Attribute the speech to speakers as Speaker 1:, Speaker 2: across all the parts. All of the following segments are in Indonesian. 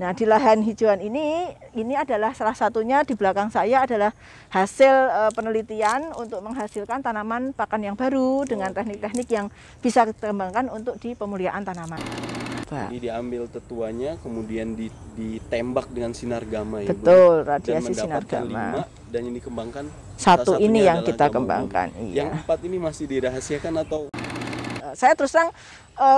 Speaker 1: Nah, di lahan hijauan ini adalah salah satunya di belakang saya adalah hasil penelitian untuk menghasilkan tanaman pakan yang baru dengan teknik-teknik yang bisa dikembangkan untuk di pemuliaan tanaman.
Speaker 2: Jadi diambil tetuanya, kemudian ditembak dengan sinar gamma ya.
Speaker 1: Betul, radiasi sinar gamma.
Speaker 2: Dan yang dikembangkan
Speaker 1: satu ini yang kita kembangkan.
Speaker 2: Iya. Yang 4 ini masih dirahasiakan atau?
Speaker 1: Saya terus terang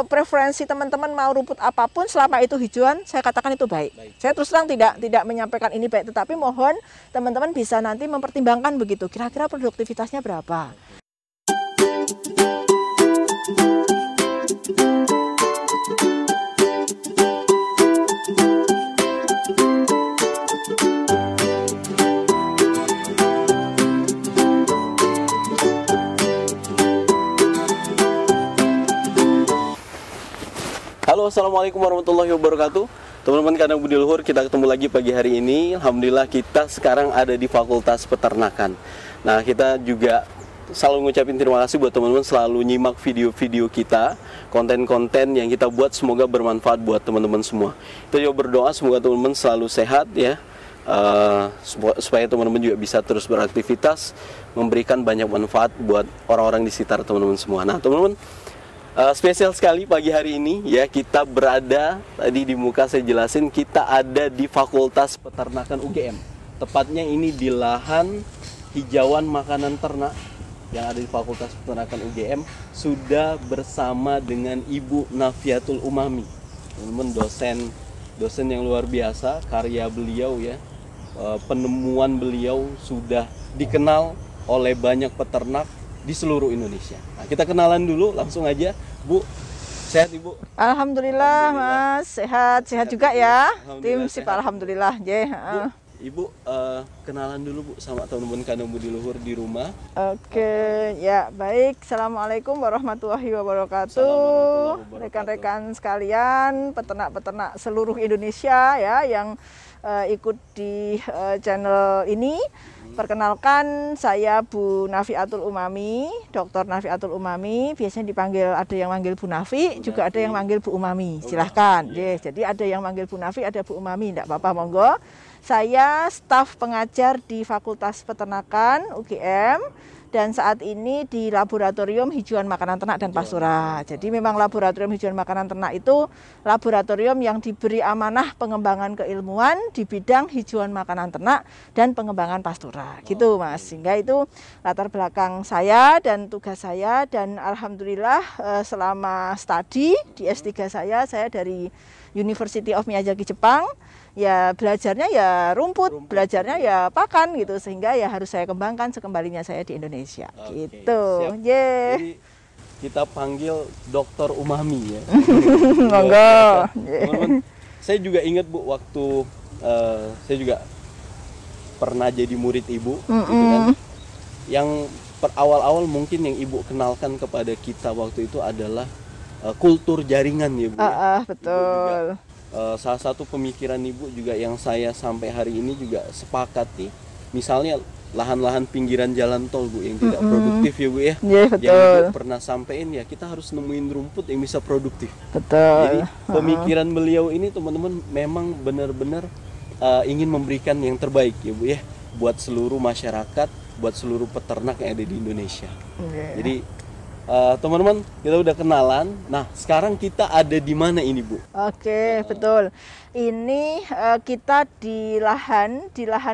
Speaker 1: preferensi teman-teman mau rumput apapun selama itu hijauan, saya katakan itu baik. Saya terus terang tidak menyampaikan ini baik, tetapi mohon teman-teman bisa nanti mempertimbangkan begitu. Kira-kira produktivitasnya berapa?
Speaker 2: Halo, assalamualaikum warahmatullahi wabarakatuh. Teman-teman kandang budi luhur, kita ketemu lagi pagi hari ini. Alhamdulillah kita sekarang ada di Fakultas Peternakan. Nah, kita juga selalu ngucapin terima kasih buat teman-teman selalu nyimak video-video kita, konten-konten yang kita buat, semoga bermanfaat buat teman-teman semua. Kita juga berdoa semoga teman-teman selalu sehat ya, supaya teman-teman juga bisa terus beraktivitas, memberikan banyak manfaat buat orang-orang di sekitar teman-teman semua. Nah, teman-teman, spesial sekali pagi hari ini ya, kita berada, tadi di muka saya jelasin, kita ada di Fakultas Peternakan UGM. Tepatnya ini di lahan hijauan makanan ternak yang ada di Fakultas Peternakan UGM, sudah bersama dengan Ibu Nafiatul Umami. Teman-teman, dosen yang luar biasa, karya beliau ya, penemuan beliau sudah dikenal oleh banyak peternak di seluruh Indonesia. Nah, kita kenalan dulu langsung aja, Bu. Sehat Ibu?
Speaker 1: Alhamdulillah, Mas, sehat juga ya. Tim sip, alhamdulillah.
Speaker 2: Ibu, kenalan dulu Bu sama teman-teman kandang budi luhur di rumah.
Speaker 1: Oke, ya baik. Assalamualaikum warahmatullahi wabarakatuh. Rekan-rekan sekalian, peternak-peternak seluruh Indonesia ya yang ikut di channel ini. Perkenalkan, saya Bu Nafiatul Umami, Dr. Nafiatul Umami. Biasanya dipanggil, ada yang manggil Bu Nafi, juga ada yang manggil Bu Umami. Silahkan. Jadi ada yang manggil Bu Nafi, ada Bu Umami, tidak apa-apa, monggo. Saya staf pengajar di Fakultas Peternakan UGM. Dan saat ini di Laboratorium Hijauan Makanan Ternak dan Pastura. Jadi memang Laboratorium Hijauan Makanan Ternak itu laboratorium yang diberi amanah pengembangan keilmuan di bidang hijauan makanan ternak dan pengembangan pastura. Gitu Mas. Sehingga itu latar belakang saya dan tugas saya, dan alhamdulillah selama studi di S3 saya dari University of Miyazaki Jepang. Ya belajarnya ya rumput, belajarnya ya pakan gitu, sehingga ya harus saya kembangkan sekembalinya saya di Indonesia. Gitu.
Speaker 2: Jadi kita panggil Dokter Umami ya.
Speaker 1: Monggo.
Speaker 2: Teman-teman, saya juga ingat Bu, waktu saya juga pernah jadi murid Ibu gitu kan. Yang awal-awal mungkin yang Ibu kenalkan kepada kita waktu itu adalah kultur jaringan ya Bu.
Speaker 1: Betul.
Speaker 2: Salah satu pemikiran Ibu juga yang saya sampai hari ini juga sepakati, misalnya lahan-lahan pinggiran jalan tol Bu yang tidak produktif ya Bu ya.
Speaker 1: Betul.
Speaker 2: Yang Ibu pernah sampein ya, kita harus nemuin rumput yang bisa produktif.
Speaker 1: Betul.
Speaker 2: Jadi pemikiran beliau ini teman-teman memang benar-benar ingin memberikan yang terbaik ya Bu ya, buat seluruh masyarakat, buat seluruh peternak yang ada di Indonesia. Jadi teman-teman, kita udah kenalan. Nah, sekarang kita ada di mana ini Bu?
Speaker 1: Oke, betul. Ini kita di lahan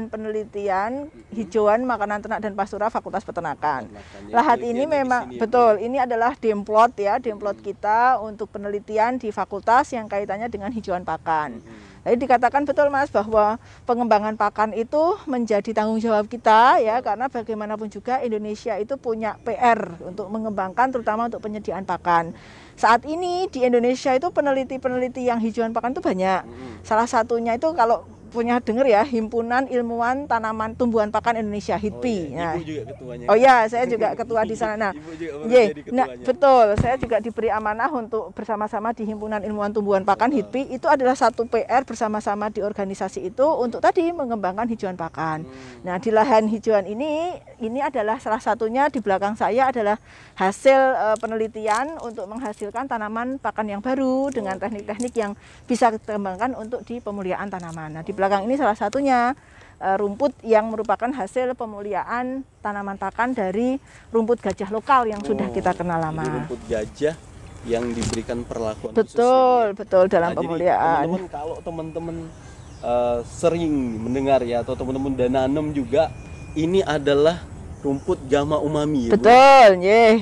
Speaker 1: penelitian hijauan makanan ternak dan pastura Fakultas Peternakan. Lahan ini memang betul, ini adalah demplot ya, demplot kita untuk penelitian di fakultas yang kaitannya dengan hijauan pakan. Jadi dikatakan betul Mas bahwa pengembangan pakan itu menjadi tanggung jawab kita ya, karena bagaimanapun juga Indonesia itu punya PR untuk mengembangkan, terutama untuk penyediaan pakan. Saat ini di Indonesia itu peneliti-peneliti yang hijauan pakan itu banyak. Salah satunya itu kalau punya dengar ya, Himpunan Ilmuwan Tanaman Tumbuhan Pakan Indonesia, HITPI.
Speaker 2: Ibu juga ketuanya.
Speaker 1: Oh ya, saya juga ketua di sana. Nah, betul, saya juga diberi amanah untuk bersama-sama di Himpunan Ilmuwan Tumbuhan Pakan HITPI. Itu adalah satu PR bersama-sama di organisasi itu untuk tadi mengembangkan hijauan pakan. Nah, di lahan hijauan ini ini adalah salah satunya di belakang saya adalah hasil penelitian untuk menghasilkan tanaman pakan yang baru dengan teknik-teknik yang bisa dikembangkan untuk di pemuliaan tanaman. Nah, di belakang ini salah satunya rumput yang merupakan hasil pemuliaan tanaman pakan dari rumput gajah lokal yang sudah kita kenal lama.
Speaker 2: Jadi rumput gajah yang diberikan perlakuan
Speaker 1: betul,
Speaker 2: khusus ya.
Speaker 1: Betul dalam
Speaker 2: Nah,
Speaker 1: pemuliaan.
Speaker 2: Teman-teman, kalau teman-teman sering mendengar ya, atau teman-teman udah nanam juga, ini adalah rumput Gama Umami ya,
Speaker 1: betul,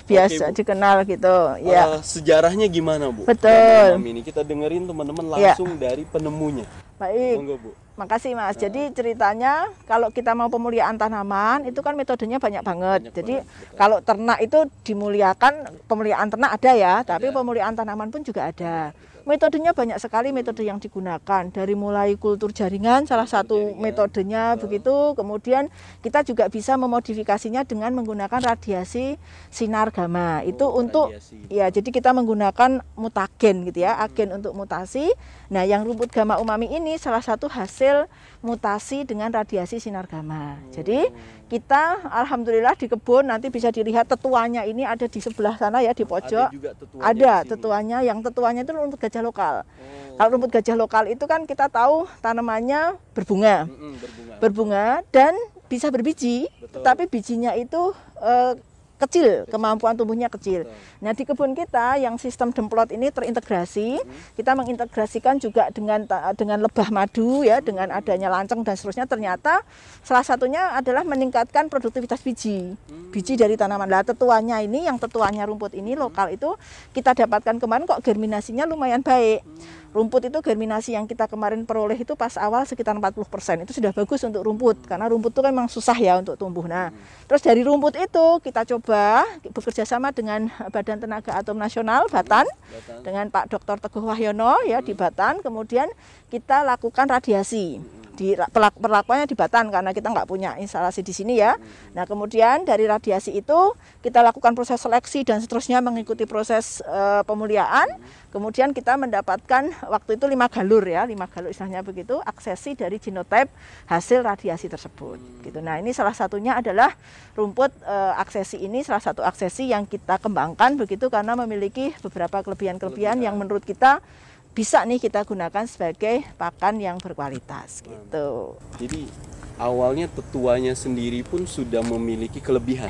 Speaker 1: biasa
Speaker 2: Bu.
Speaker 1: dikenal gitu. Ya.
Speaker 2: Sejarahnya gimana, Bu?
Speaker 1: Betul.
Speaker 2: Gama Umami ini kita dengerin teman-teman langsung dari penemunya.
Speaker 1: Baik.
Speaker 2: Monggo, Bu.
Speaker 1: Makasih Mas. Jadi ceritanya kalau kita mau pemuliaan tanaman itu kan metodenya banyak banget. Jadi kalau ternak itu dimuliakan, pemuliaan ternak ada ya, tapi pemuliaan tanaman pun juga ada. Metodenya banyak sekali metode yang digunakan, dari mulai kultur jaringan salah satu metodenya begitu, kemudian kita juga bisa memodifikasinya dengan menggunakan radiasi sinar gamma. Itu untuk ya, jadi kita menggunakan mutagen gitu ya, agen untuk mutasi. Nah, yang rumput Gama Umami ini salah satu hasil mutasi dengan radiasi sinar gamma. Jadi kita alhamdulillah di kebun nanti bisa dilihat tetuanya ini ada di sebelah sana ya, di pojok. Ada tetuanya, yang tetuanya itu rumput gajah lokal. Kalau rumput gajah lokal itu kan kita tahu tanamannya berbunga dan bisa berbiji. Tetapi bijinya itu kecil, kemampuan tumbuhnya kecil. Nah, di kebun kita yang sistem demplot ini terintegrasi, kita mengintegrasikan juga dengan lebah madu ya, dengan adanya lanceng dan seterusnya. Ternyata salah satunya adalah meningkatkan produktivitas biji dari tanaman. Lah, tetuanya ini, yang tetuanya rumput ini lokal itu kita dapatkan kemarin kok germinasinya lumayan baik. Rumput itu germinasi yang kita kemarin peroleh itu pas awal sekitar 40%. Itu sudah bagus untuk rumput, karena rumput itu kan memang susah ya untuk tumbuh. Nah, terus dari rumput itu kita coba bekerja sama dengan Badan Tenaga Atom Nasional Batan, dengan Pak Dr. Teguh Wahyono ya di Batan. Kemudian kita lakukan radiasi. Perlakuannya di Batan karena kita nggak punya instalasi di sini ya. Nah, kemudian dari radiasi itu kita lakukan proses seleksi dan seterusnya mengikuti proses pemuliaan. Kemudian kita mendapatkan waktu itu 5 galur ya, 5 galur istilahnya begitu, aksesi dari genotype hasil radiasi tersebut. Gitu. Nah, ini salah satunya adalah rumput aksesi ini, salah satu aksesi yang kita kembangkan begitu karena memiliki beberapa kelebihan-kelebihan yang menurut kita bisa nih kita gunakan sebagai pakan yang berkualitas gitu.
Speaker 2: Jadi awalnya tetuanya sendiri pun sudah memiliki kelebihan.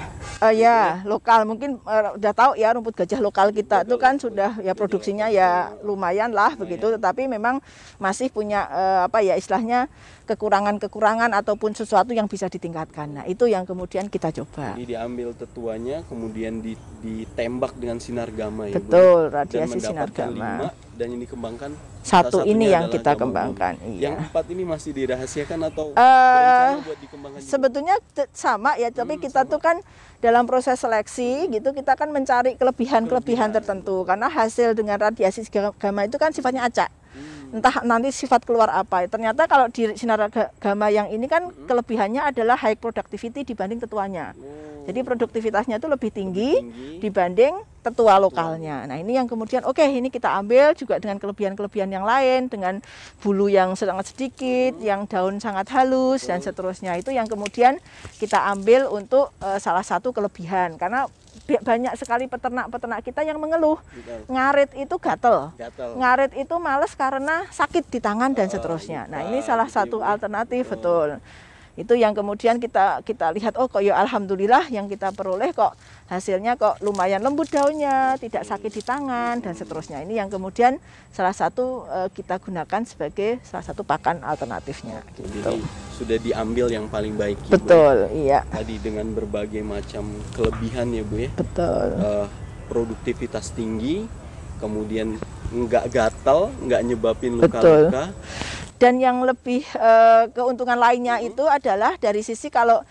Speaker 1: Ya, lokal mungkin udah tahu ya, rumput gajah lokal kita itu kan sudah ya produksinya ya lumayan lah begitu, tetapi memang masih punya apa ya istilahnya kekurangan-kekurangan ataupun sesuatu yang bisa ditingkatkan. Nah, itu yang kemudian kita coba.
Speaker 2: Jadi diambil tetuanya, kemudian ditembak dengan sinar gamma ya.
Speaker 1: Betul, radiasi sinar gamma.
Speaker 2: Dan ini dikembangkan.
Speaker 1: Satu ini yang kita kembangkan.
Speaker 2: Iya. Yang 4 ini masih dirahasiakan atau buat dikembangkan juga?
Speaker 1: Sebetulnya sama ya, tapi kita tuh kan dalam proses seleksi gitu, kita kan mencari kelebihan tertentu karena hasil dengan radiasi gamma itu kan sifatnya acak. Entah nanti sifat keluar apa. Ternyata kalau di sinar gamma yang ini kan kelebihannya adalah high productivity dibanding tetuanya. Jadi produktivitasnya itu lebih tinggi dibanding tetua lokalnya. Nah, ini yang kemudian oke, ini kita ambil juga dengan kelebihan-kelebihan yang lain, dengan bulu yang sangat sedikit, yang daun sangat halus dan seterusnya. Itu yang kemudian kita ambil untuk salah satu kelebihan, karena banyak sekali peternak-peternak kita yang mengeluh ngarit itu gatel. Ngarit itu males karena sakit di tangan dan seterusnya. Nah, ini salah satu alternatif, betul. Itu yang kemudian kita lihat, oh kok ya alhamdulillah yang kita peroleh kok hasilnya kok lumayan lembut daunnya, tidak sakit di tangan dan seterusnya. Ini yang kemudian salah satu kita gunakan sebagai salah satu pakan alternatifnya. Gitu.
Speaker 2: Jadi sudah diambil yang paling baik.
Speaker 1: Betul, iya.
Speaker 2: Tadi dengan berbagai macam kelebihan ya Bu ya.
Speaker 1: Betul.
Speaker 2: Produktivitas tinggi, kemudian nggak gatal, nggak nyebabin luka-luka.
Speaker 1: Dan yang lebih keuntungan lainnya itu adalah dari sisi kalau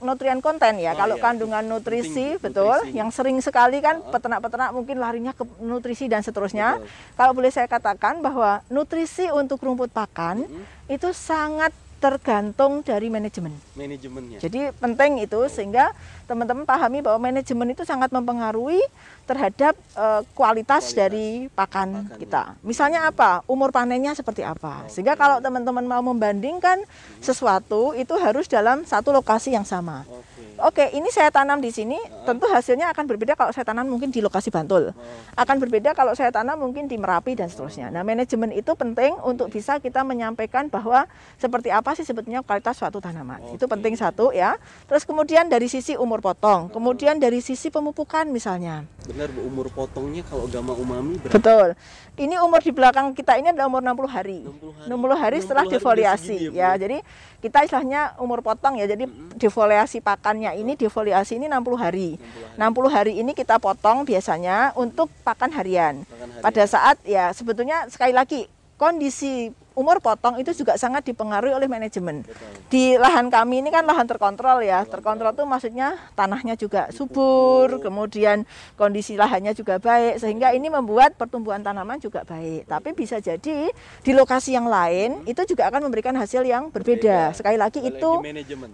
Speaker 1: nutrien konten ya, kalau kandungan nutrisi, betul, yang sering sekali kan peternak-peternak mungkin larinya ke nutrisi dan seterusnya. Kalau boleh saya katakan bahwa nutrisi untuk rumput pakan itu sangat tergantung dari manajemen.
Speaker 2: Manajemennya.
Speaker 1: Jadi penting itu sehingga teman-teman pahami bahwa manajemen itu sangat mempengaruhi terhadap kualitas dari pakan kita. Misalnya apa? Umur panennya seperti apa. Sehingga kalau teman-teman mau membandingkan sesuatu itu harus dalam satu lokasi yang sama. Oke, ini saya tanam di sini, tentu hasilnya akan berbeda kalau saya tanam mungkin di lokasi Bantul. Akan berbeda kalau saya tanam mungkin di Merapi dan seterusnya. Nah, manajemen itu penting untuk bisa kita menyampaikan bahwa seperti apa sih sebetulnya kualitas suatu tanaman. Itu penting satu ya. Terus kemudian dari sisi umur potong, kemudian dari sisi pemupukan misalnya.
Speaker 2: Benar, Bu, umur potongnya kalau Gamma Umami berapa?
Speaker 1: Betul. Ini umur di belakang kita ini adalah umur 60 hari. 60 hari setelah defoliasi ya. Jadi kita istilahnya umur potong ya. Jadi defoliasi pakannya ini defoliasi ini 60 hari. 60 hari ini kita potong biasanya untuk pakan harian. Pada saat ya sebetulnya sekali lagi kondisi umur potong itu juga sangat dipengaruhi oleh manajemen. Di lahan kami ini kan lahan terkontrol ya. Terkontrol itu maksudnya tanahnya juga subur, kemudian kondisi lahannya juga baik, sehingga ini membuat pertumbuhan tanaman juga baik. Tapi bisa jadi di lokasi yang lain itu juga akan memberikan hasil yang berbeda. Sekali lagi itu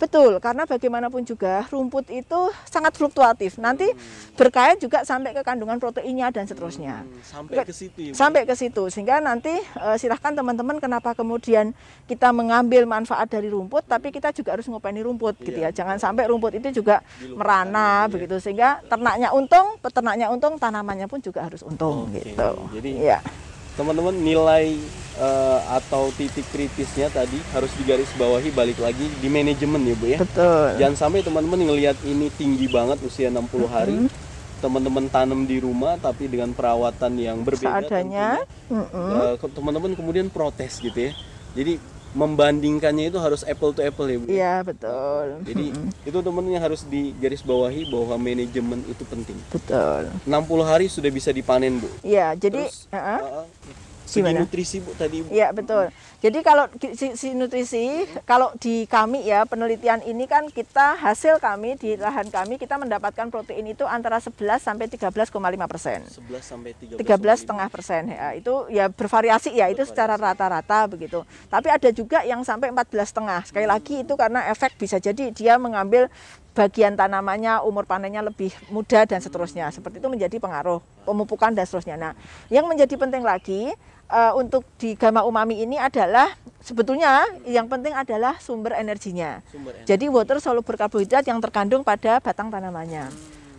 Speaker 1: betul, karena bagaimanapun juga rumput itu sangat fluktuatif. Nanti berkait juga sampai ke kandungan proteinnya dan seterusnya.
Speaker 2: Sampai ke situ ya,
Speaker 1: sampai ke situ, sehingga nanti silahkan teman-teman kenapa kemudian kita mengambil manfaat dari rumput, tapi kita juga harus ngopeni rumput gitu ya. Jangan sampai rumput itu juga merana begitu, sehingga ternaknya untung, peternaknya untung, tanamannya pun juga harus untung gitu.
Speaker 2: Jadi ya, teman-teman nilai atau titik kritisnya tadi harus digarisbawahi balik lagi di manajemen ya, Bu ya.
Speaker 1: Betul.
Speaker 2: Jangan sampai teman-teman ngelihat ini tinggi banget usia 60 hari. Teman-teman tanam di rumah tapi dengan perawatan yang berbeda
Speaker 1: seadanya,
Speaker 2: teman-teman kemudian protes gitu ya. Jadi membandingkannya itu harus apple to apple ya, Bu.
Speaker 1: Iya, betul.
Speaker 2: Jadi itu teman-teman yang harus digarisbawahi bahwa manajemen itu penting.
Speaker 1: Betul.
Speaker 2: 60 hari sudah bisa dipanen, Bu.
Speaker 1: Iya, jadi
Speaker 2: segi nutrisi, Bu, tadi, Bu.
Speaker 1: Iya, betul. Jadi kalau si nutrisi, kalau di kami ya penelitian ini kan kita hasil kami di lahan kami kita mendapatkan protein itu antara 11 sampai 13,5%.
Speaker 2: 11 sampai
Speaker 1: 13,5% ya. Itu ya bervariasi ya, itu secara rata-rata begitu. Tapi ada juga yang sampai 14,5. Sekali lagi itu karena efek bisa jadi dia mengambil bagian tanamannya, umur panennya lebih muda dan seterusnya. Seperti itu menjadi pengaruh pemupukan dan seterusnya. Nah, yang menjadi penting lagi untuk di Gamma Umami ini adalah sebetulnya yang penting adalah sumber energinya. Jadi water soluble karbohidrat yang terkandung pada batang tanamannya.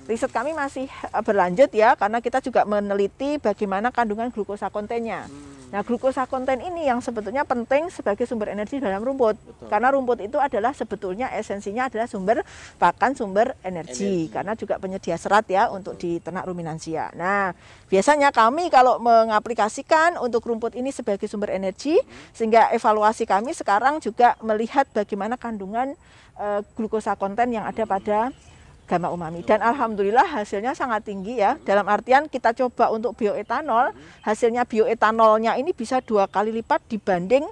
Speaker 1: Riset kami masih berlanjut ya, karena kita juga meneliti bagaimana kandungan glukosa kontennya. Nah, glukosa konten ini yang sebetulnya penting sebagai sumber energi dalam rumput. Karena rumput itu adalah sebetulnya esensinya adalah sumber pakan, sumber energi. Karena juga penyedia serat ya untuk di ternak ruminansia. Nah, biasanya kami kalau mengaplikasikan untuk rumput ini sebagai sumber energi, sehingga evaluasi kami sekarang juga melihat bagaimana kandungan glukosa konten yang ada pada Gamma Umami, dan alhamdulillah hasilnya sangat tinggi ya. Dalam artian kita coba untuk bioetanol, hasilnya bioetanolnya ini bisa 2 kali lipat dibanding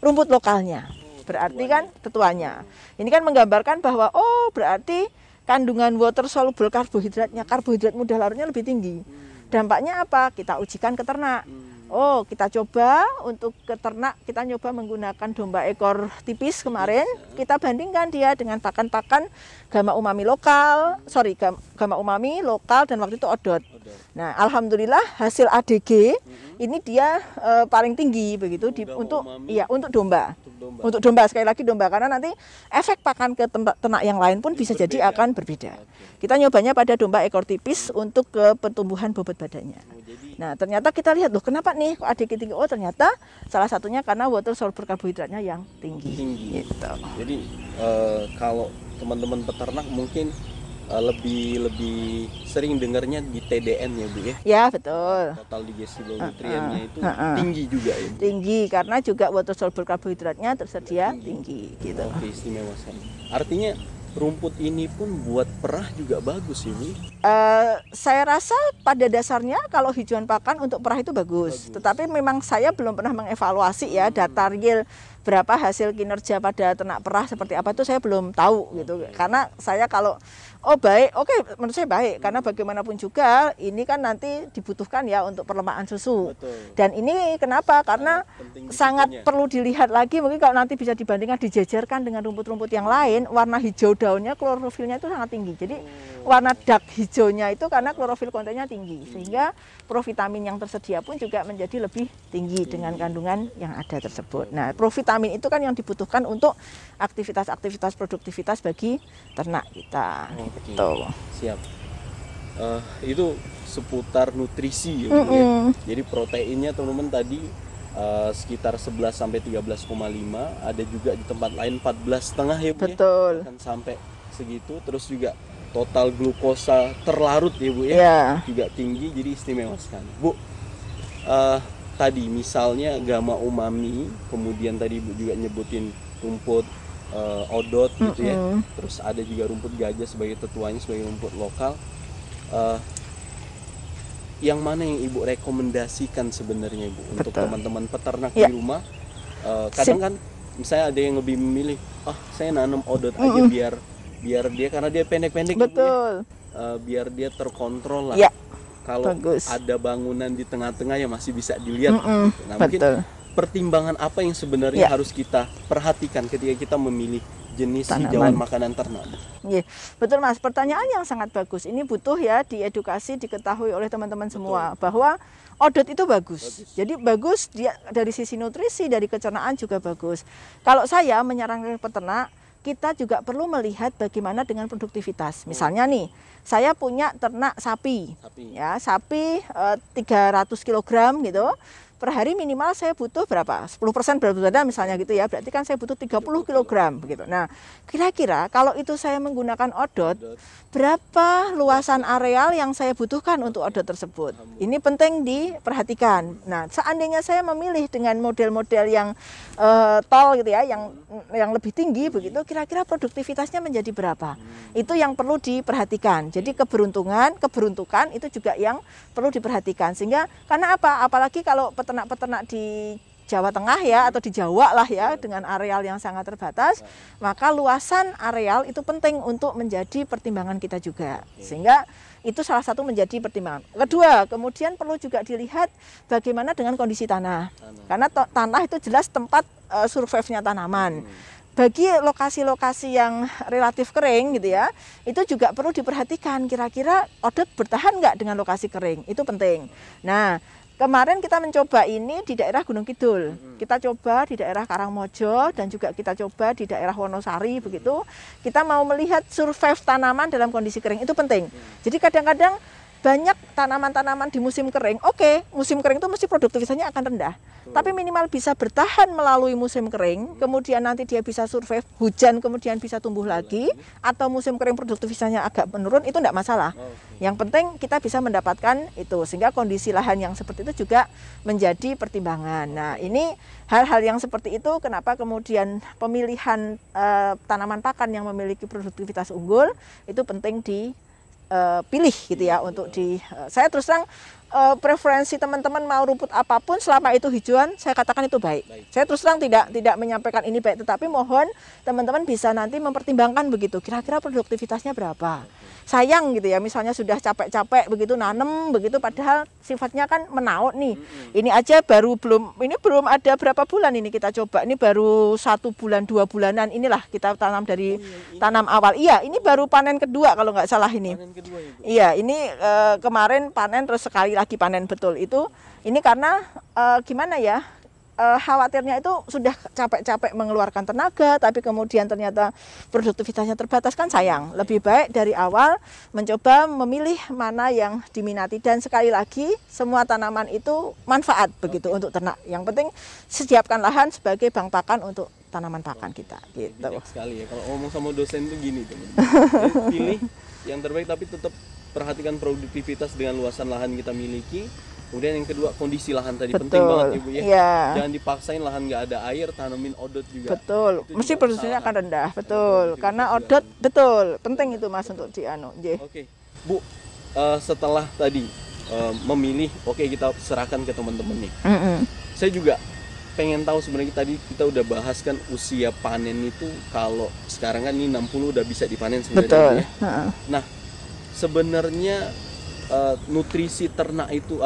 Speaker 1: rumput lokalnya. Berarti kan tetuanya. Ini kan menggambarkan bahwa oh berarti kandungan water soluble karbohidratnya, karbohidrat mudah larutnya lebih tinggi. Dampaknya apa? Kita ujikan ke ternak. Oh, kita coba untuk ke ternak, kita nyoba menggunakan domba ekor tipis kemarin. Kita bandingkan dia dengan pakan-pakan Gamma Umami lokal, Gamma Umami lokal dan waktu itu odot. Nah, alhamdulillah hasil ADG ini dia paling tinggi begitu untuk domba. Untuk domba, sekali lagi domba, karena nanti efek pakan ke ternak yang lain pun bisa jadi akan berbeda. Kita nyobanya pada domba ekor tipis untuk ke pertumbuhan bobot badannya. Nah, ternyata kita lihat loh, kenapa nih kok ADG tinggi? Oh, ternyata salah satunya karena water soluble karbohidratnya yang tinggi. Gitu.
Speaker 2: Jadi kalau teman-teman peternak mungkin lebih sering dengarnya di TDN ya, Bu ya?
Speaker 1: Ya, betul.
Speaker 2: Total digestible nutriennya itu tinggi juga ya, Bu?
Speaker 1: Tinggi, karena juga water soluble karbohidratnya tersedia tinggi gitu.
Speaker 2: Oke, istimewa sekali. Artinya rumput ini pun buat perah juga bagus ya, Bu?
Speaker 1: Saya rasa pada dasarnya kalau hijauan pakan untuk perah itu bagus. Tetapi memang saya belum pernah mengevaluasi ya data real berapa hasil kinerja pada ternak perah seperti apa itu saya belum tahu gitu. Karena saya kalau baik, oke, menurut saya baik karena bagaimanapun juga ini kan nanti dibutuhkan ya untuk perlemahan susu.
Speaker 2: Betul.
Speaker 1: Dan ini kenapa? Karena sangat perlu dilihat lagi, mungkin kalau nanti bisa dibandingkan dijejerkan dengan rumput-rumput yang lain, warna hijau daunnya klorofilnya itu sangat tinggi. Jadi warna dark hijaunya itu karena klorofil kontennya tinggi, sehingga provitamin yang tersedia pun juga menjadi lebih tinggi dengan kandungan yang ada tersebut. Nah, provitamin itu kan yang dibutuhkan untuk aktivitas-aktivitas produktivitas bagi ternak kita.
Speaker 2: Oke.
Speaker 1: Gitu.
Speaker 2: Siap. Itu seputar nutrisi ya, Bu, ya. Jadi proteinnya teman-teman tadi sekitar 11 sampai 13,5, ada juga di tempat lain 14,5 ya, Bu.
Speaker 1: Betul.
Speaker 2: Ya? Bahkan sampai segitu, terus juga total glukosa terlarut ya, Bu ya.
Speaker 1: Yeah.
Speaker 2: Juga tinggi, jadi istimewa sekali. Bu, tadi misalnya gamma umami, kemudian tadi Bu juga nyebutin rumput odot gitu ya. Terus ada juga rumput gajah sebagai tetuanya, sebagai rumput lokal. Yang mana yang Ibu rekomendasikan sebenarnya, Bu, untuk teman-teman peternak di rumah? Kadang kan misalnya ada yang lebih memilih, saya nanam odot aja biar dia, karena dia pendek-pendek.
Speaker 1: Betul.
Speaker 2: Biar dia terkontrol lah.
Speaker 1: Ya.
Speaker 2: Kalau ada bangunan di tengah-tengah ya masih bisa dilihat. Gitu. Nah, mungkin pertimbangan apa yang sebenarnya harus kita perhatikan ketika kita memilih jenis hijauan makanan ternak?
Speaker 1: Yeah, betul Mas, pertanyaan yang sangat bagus. Ini butuh ya diedukasi, diketahui oleh teman-teman semua bahwa odot itu bagus. Jadi bagus dia dari sisi nutrisi, dari pencernaan juga bagus. Kalau saya menyarankan peternak, kita juga perlu melihat bagaimana dengan produktivitas. Misalnya nih, saya punya ternak sapi. Ya, sapi 300 kg gitu. Per hari minimal saya butuh berapa? 10% berat badan misalnya gitu ya. Berarti kan saya butuh 30 kg begitu. Nah, kira-kira kalau itu saya menggunakan odot, berapa luasan areal yang saya butuhkan untuk odot tersebut? Ini penting diperhatikan. Nah, seandainya saya memilih dengan model-model yang tol gitu ya, yang lebih tinggi begitu, kira-kira produktivitasnya menjadi berapa? Itu yang perlu diperhatikan. Jadi keberuntukan itu juga yang perlu diperhatikan. Sehingga karena apa? Apalagi kalau peternak-peternak di Jawa Tengah ya, atau di Jawa lah ya, dengan areal yang sangat terbatas, maka luasan areal itu penting untuk menjadi pertimbangan kita juga. Sehingga itu salah satu menjadi pertimbangan. Kedua, kemudian perlu juga dilihat bagaimana dengan kondisi tanah. Karena tanah itu jelas tempat survive-nya tanaman. Bagi lokasi-lokasi yang relatif kering gitu ya, itu juga perlu diperhatikan kira-kira odot bertahan nggak dengan lokasi kering, itu penting. Nah, kemarin kita mencoba ini di daerah Gunung Kidul, kita coba di daerah Karangmojo dan juga kita coba di daerah Wonosari begitu. Kita mau melihat survive tanaman dalam kondisi kering, itu penting. Jadi kadang-kadang banyak tanaman-tanaman di musim kering, musim kering itu mesti produktivitasnya akan rendah. Tapi minimal bisa bertahan melalui musim kering, kemudian nanti dia bisa survive, hujan kemudian bisa tumbuh lagi, atau musim kering produktivitasnya agak menurun, itu tidak masalah. Yang penting kita bisa mendapatkan itu, sehingga kondisi lahan yang seperti itu juga menjadi pertimbangan. Nah, ini hal-hal yang seperti itu, kenapa kemudian pemilihan tanaman pakan yang memiliki produktivitas unggul, itu penting pilih gitu ya untuk saya terus terang preferensi teman-teman mau rumput apapun selama itu hijauan, saya katakan itu baik. Saya terus terang tidak menyampaikan ini baik, tetapi mohon teman-teman bisa nanti mempertimbangkan begitu, kira-kira produktivitasnya berapa. Sayang gitu ya, misalnya sudah capek-capek begitu nanem begitu, padahal sifatnya kan menaut nih. Ini aja belum ada berapa bulan ini kita coba, ini baru 1 bulan 2 bulanan inilah kita tanam dari tanam awal. Iya, ini baru panen kedua kalau nggak salah ini. Iya, ini kemarin panen terus sekali lagi panen, betul itu. Ini karena gimana ya? Khawatirnya itu sudah capek-capek mengeluarkan tenaga, tapi kemudian ternyata produktivitasnya terbatas, kan sayang. Lebih baik dari awal mencoba memilih mana yang diminati, dan sekali lagi semua tanaman itu manfaat begitu untuk ternak. Yang penting sediakan lahan sebagai bank pakan untuk tanaman pakan kita. Gitu.
Speaker 2: Bijak sekali ya, kalau ngomong sama dosen tuh gini teman-teman. Pilih yang terbaik tapi tetap perhatikan produktivitas dengan luasan lahan kita miliki. Kemudian yang kedua, kondisi lahan tadi penting banget Ibu ya. Jangan dipaksain lahan nggak ada air, tanamin odot juga.
Speaker 1: Betul, mesti produksinya akan rendah, betul. Karena odot, betul, penting itu Mas untuk
Speaker 2: Oke, Bu, setelah tadi memilih, oke, kita serahkan ke teman-teman nih. Saya juga pengen tahu sebenarnya, tadi kita udah bahas kan usia panen itu, kalau sekarang kan ini 60 udah bisa dipanen sebenarnya.
Speaker 1: Betul.
Speaker 2: Ya. Nah, sebenarnya nutrisi ternak itu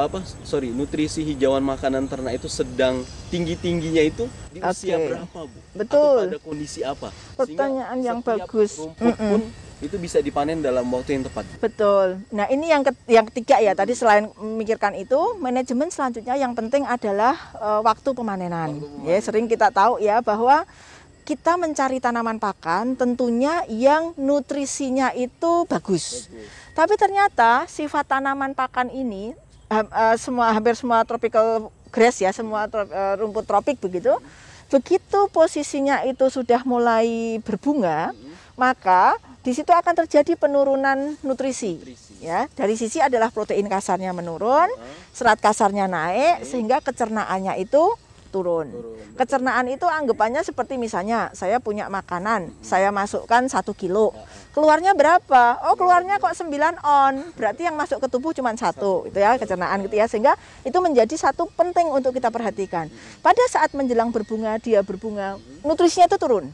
Speaker 2: nutrisi hijauan makanan ternak itu sedang tinggi-tingginya itu di usia berapa, Bu?
Speaker 1: Betul.
Speaker 2: Atau pada kondisi apa?
Speaker 1: Pertanyaan yang
Speaker 2: setiap
Speaker 1: bagus.
Speaker 2: rumput pun itu bisa dipanen dalam waktu yang tepat.
Speaker 1: Betul. Nah, ini yang ketiga ya. Tadi selain memikirkan itu, manajemen selanjutnya yang penting adalah waktu pemanenan. Ya, sering kita tahu ya bahwa kita mencari tanaman pakan tentunya yang nutrisinya itu bagus. Tapi ternyata sifat tanaman pakan ini hampir semua tropical grass ya, semua rumput tropik begitu. Begitu posisinya itu sudah mulai berbunga, maka di situ akan terjadi penurunan nutrisi. Ya, dari sisi adalah protein kasarnya menurun, serat kasarnya naik, sehingga kecernaannya itu turun. Kecernaan itu anggapannya seperti misalnya saya punya makanan, saya masukkan 1 kilo, keluarnya berapa? Oh, keluarnya kok 9 on, berarti yang masuk ke tubuh cuma 1, itu ya kecernaan gitu ya, sehingga itu menjadi satu penting untuk kita perhatikan. Pada saat menjelang berbunga, dia berbunga, nutrisinya itu turun.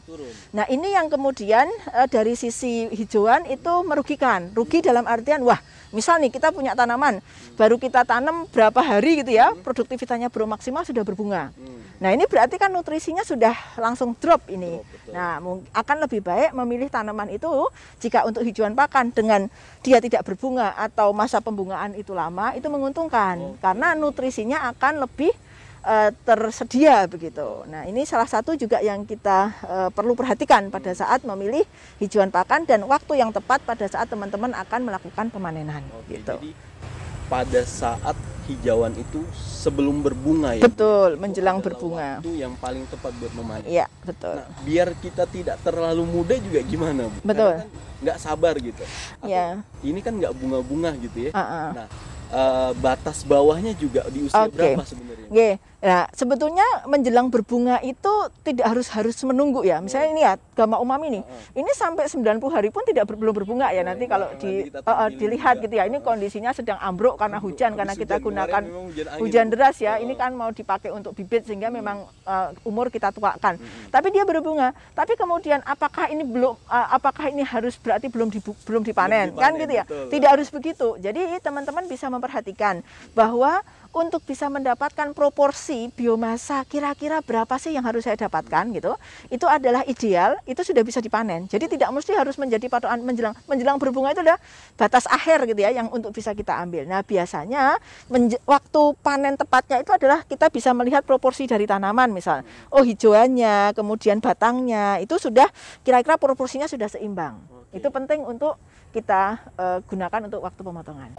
Speaker 1: Nah, ini yang kemudian dari sisi hijauan itu merugikan. Rugi dalam artian, wah, misal nih kita punya tanaman, baru kita tanam berapa hari gitu ya, produktivitasnya belum maksimal sudah berbunga. Nah, ini berarti kan nutrisinya sudah langsung drop ini. Nah, akan lebih baik memilih tanaman itu jika untuk hijauan pakan dengan dia tidak berbunga atau masa pembungaan itu lama, itu menguntungkan karena nutrisinya akan lebih tersedia begitu. Nah, ini salah satu juga yang kita perlu perhatikan pada saat memilih hijauan pakan dan waktu yang tepat pada saat teman-teman akan melakukan pemanenan. Gitu.
Speaker 2: Jadi pada saat hijauan itu sebelum berbunga ya.
Speaker 1: Betul, menjelang berbunga.
Speaker 2: Itu yang paling tepat buat memanen.
Speaker 1: Iya, betul.
Speaker 2: Nah, biar kita tidak terlalu muda juga gimana, Bu?
Speaker 1: Betul.
Speaker 2: Karena kan nggak sabar gitu.
Speaker 1: Iya.
Speaker 2: Ini kan nggak bunga-bunga gitu ya. Nah, batas bawahnya juga di usia berapa sebenarnya?
Speaker 1: Nah, sebetulnya menjelang berbunga itu tidak harus menunggu ya. Misalnya ini ya, gama umami nih. Ini sampai 90 hari pun belum berbunga ya. Nanti kalau dilihat gitu ya, ini kondisinya sedang ambruk karena hujan, karena kita gunakan hujan deras ya. Ini kan mau dipakai untuk bibit sehingga memang umur kita tuakan. Tapi dia berbunga. Tapi kemudian apakah ini harus berarti belum dipanen kan gitu ya? Tidak harus begitu. Jadi teman-teman bisa memperhatikan bahwa untuk bisa mendapatkan proporsi biomasa kira-kira berapa sih yang harus saya dapatkan gitu, itu adalah ideal, itu sudah bisa dipanen. Jadi tidak mesti harus menjadi patokan menjelang berbunga, itu adalah batas akhir gitu ya yang untuk bisa kita ambil. Nah, biasanya waktu panen tepatnya itu adalah kita bisa melihat proporsi dari tanaman, misal hijauannya, kemudian batangnya, itu sudah kira-kira proporsinya sudah seimbang. Itu penting untuk kita gunakan untuk waktu pemotongan.